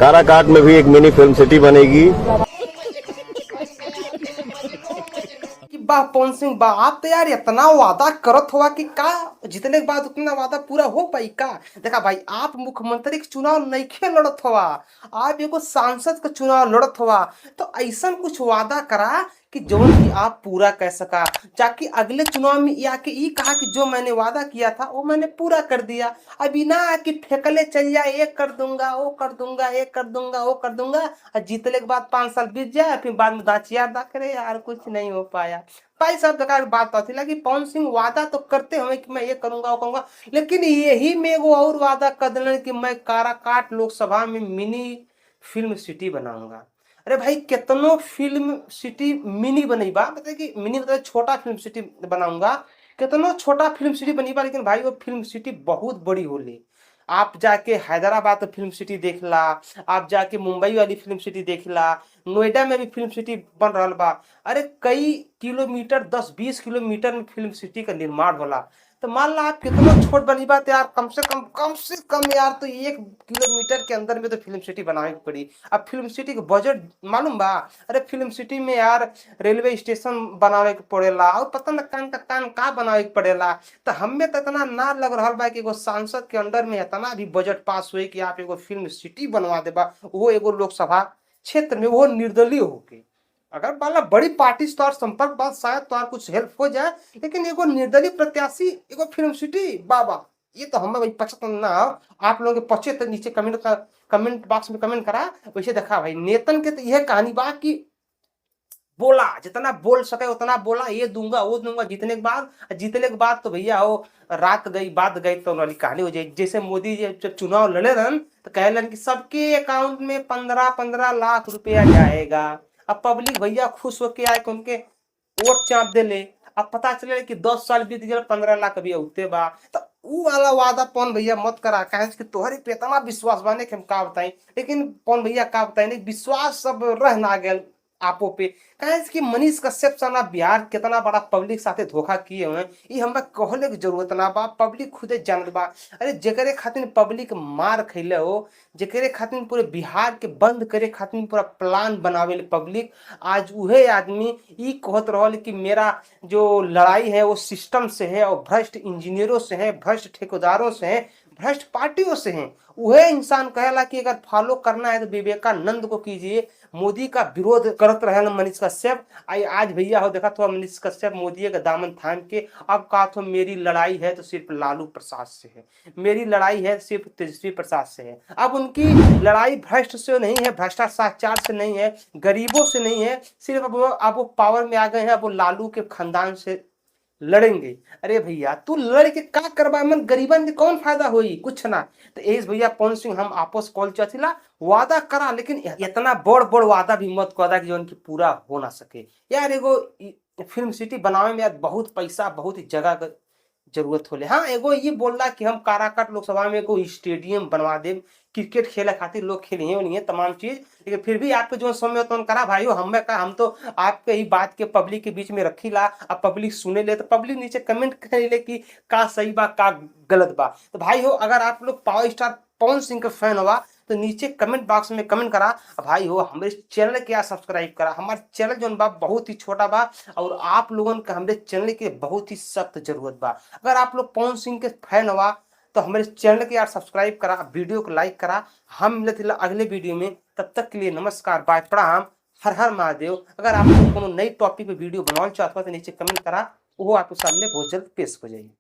काराकाट में भी एक मिनी फिल्म सिटी बनेगी। कि वाह पवन सिंह वाह, आप तो यार इतना वादा करत हुआ कि का जीतने के बाद उतना वादा पूरा हो पाई का। देखा भाई, आप मुख्यमंत्री के चुनाव नहीं लड़त हुआ, आप एगो सांसद का चुनाव लड़त हुआ, तो ऐसा कुछ वादा करा कि जो कि आप पूरा कर सका, ताकि अगले चुनाव में ये आके ये कहा कि जो मैंने वादा किया था वो मैंने पूरा कर दिया। अभी ना कि फेंकले चल जाए, ये कर दूंगा वो कर दूंगा ये कर दूंगा वो कर दूंगा, और जीतने के बाद 5 साल बीत जाए फिर बाद में दाचियार दा करे यार कुछ नहीं हो पाया। भाई साहब बेकार बात तो थी कि पवन सिंह वादा तो करते हुए कि मैं ये करूंगा वो करूंगा, लेकिन यही में वो और वादा कर दिलन कि मैं काराकाट लोकसभा में मिनी फिल्म सिटी बनाऊंगा। अरे भाई कितनो फिल्म सिटी मिनी बनेबा, मतलब कि मिनी मतलब छोटा फिल्म सिटी बनाऊंगा, कितनो छोटा फिल्म सिटी बनेबा, लेकिन भाई वो फिल्म सिटी बहुत बड़ी होली। आप जाके हैदराबाद फिल्म सिटी देख ला, आप जाके मुंबई वाली फिल्म सिटी देख ला, नोएडा में भी फिल्म सिटी बन रहा बा। अरे कई किलोमीटर 10-20 किलोमीटर में फिल्म सिटी का निर्माण होला। तो मान ला आप कितना छोट बनी बात यार, कम से कम यार तो 1 किलोमीटर के अंदर में तो फिल्म सिटी बनाने की पड़ी। अब फिल्म सिटी का बजट मालूम बा? अरे फिल्म सिटी में यार रेलवे स्टेशन बनावे के पड़ेला, और पता न कान का बनावे के पड़ेला। तो हमें तो इतना ना लग रहा बा कि एगो सांसद के अंडर में इतना भी बजट पास हुए कि आप एगो फिल्म सिटी बनवा देबा, वो एगो लोकसभा क्षेत्र में, वो निर्दलीय होके। अगर बाला बड़ी पार्टी से तोर संपर्क बात शायद तोर कुछ हेल्प हो जाए, लेकिन एगो निर्दलीय प्रत्याशी एगो फिल्म सिटी बाबा, ये तो हमें भाई पसंद ना हो। आप लोगों के पचे तो नीचे कमेंट बॉक्स में कमेंट करा। वैसे देखा भाई नेतन के तो यह कहानी बा कि बोला जितना बोल सके उतना बोला, ये दूंगा वो दूंगा, जीतने के बाद तो भैया हो रात गई बात गई तो वाली कहानी हो जाए। जैसे मोदी जी जब चुनाव लड़े रहन तो कहलन कि सबके अकाउंट में 15-15 लाख रुपया जाएगा। अब पब्लिक भैया खुश होके आए कि उनके वोट चाप दे ले। अब पता चले कि 10 साल बीत गए, 15 लाख अभी उठते बा। तो ऊ वाला वादा पवन भैया मत करा, कहे कि तोहरे पे इतना विश्वास बाने कि हम का बताई। लेकिन पवन भैया का बताई नहीं, विश्वास सब रह ना गया आपो पे। कहे कि मनीष कश्यप साला बिहार कितना बड़ा पब्लिक साथे धोखा किए हुए, ये हमें कहले की जरूरत ना बा, पब्लिक खुदे जानत बा। अरे जेकरे खातिर पब्लिक मार खैले हो, जेकरे खातिर पूरे बिहार के बंद करे खातिर पूरा प्लान बनावे पब्लिक, आज उहे आदमी ई कहत रहल कि मेरा जो लड़ाई है वो सिस्टम से है, और भ्रष्ट इंजीनियरों से है, भ्रष्ट ठेकेदारों से है, भ्रष्ट पार्टियों से हैं। वह इंसान कहेला कि अगर फॉलो करना है तो विवेकानंद को कीजिए। मोदी का विरोध करत रहे मनीष कश्यप, आज भैया हो देखा तो मनीष कश्यप मोदी का दामन थाम के अब कहा तो मेरी लड़ाई है तो सिर्फ लालू प्रसाद से है, मेरी लड़ाई है सिर्फ तेजस्वी प्रसाद से है। अब उनकी लड़ाई भ्रष्ट से नहीं है, भ्रष्टाचार से नहीं है, गरीबों से नहीं है, सिर्फ अब वो पावर में आ गए हैं, अब वो लालू के खानदान से लड़ेंगे। अरे भैया तू लड़ के का करबा, मन गरीबन के कौन फायदा होई, कुछ ना। तो एस भैया पवन सिंह हम आपस कॉल चथिला वादा करा, लेकिन इतना बड़ बड़ वादा भी मत करा कि जो पूरा हो ना सके। यार एगो फिल्म सिटी बनावे में यार बहुत पैसा बहुत ही जगह का जरूरत होले। हाँ एगो ये बोलला कि हम काराकाट लोकसभा में एगो स्टेडियम बनवा देव, क्रिकेट खेले खातिर लोग खेलिए नहीं है तमाम चीज, लेकिन फिर भी आपके जो समय तो करा भाई हो, हमें का हम तो आपके ही बात के पब्लिक के बीच में रखी ला। अब पब्लिक सुने ले तो पब्लिक नीचे कमेंट करे ले कि का सही बा का गलत बा। तो भाई हो अगर आप लोग पावर स्टार पवन सिंह का फैन हुआ तो नीचे कमेंट बॉक्स में कमेंट करा। भाई हो हमारे चैनल के या सब्सक्राइब करा, हमारे चैनल जो बा बहुत ही छोटा बा, और आप लोगों का हमारे चैनल के बहुत ही सख्त जरूरत बा। अगर आप लोग पवन सिंह के फैन हुआ तो हमारे चैनल के यार सब्सक्राइब करा, वीडियो को लाइक करा। हम मिलते अगले वीडियो में, तब तक के लिए नमस्कार बाय प्रणाम, हर हर महादेव। अगर आप लोग कोनो नई टॉपिक पे वीडियो बनाना चाहते हो तो नीचे कमेंट करा, वो आपके सामने बहुत जल्द पेश हो जाएगी।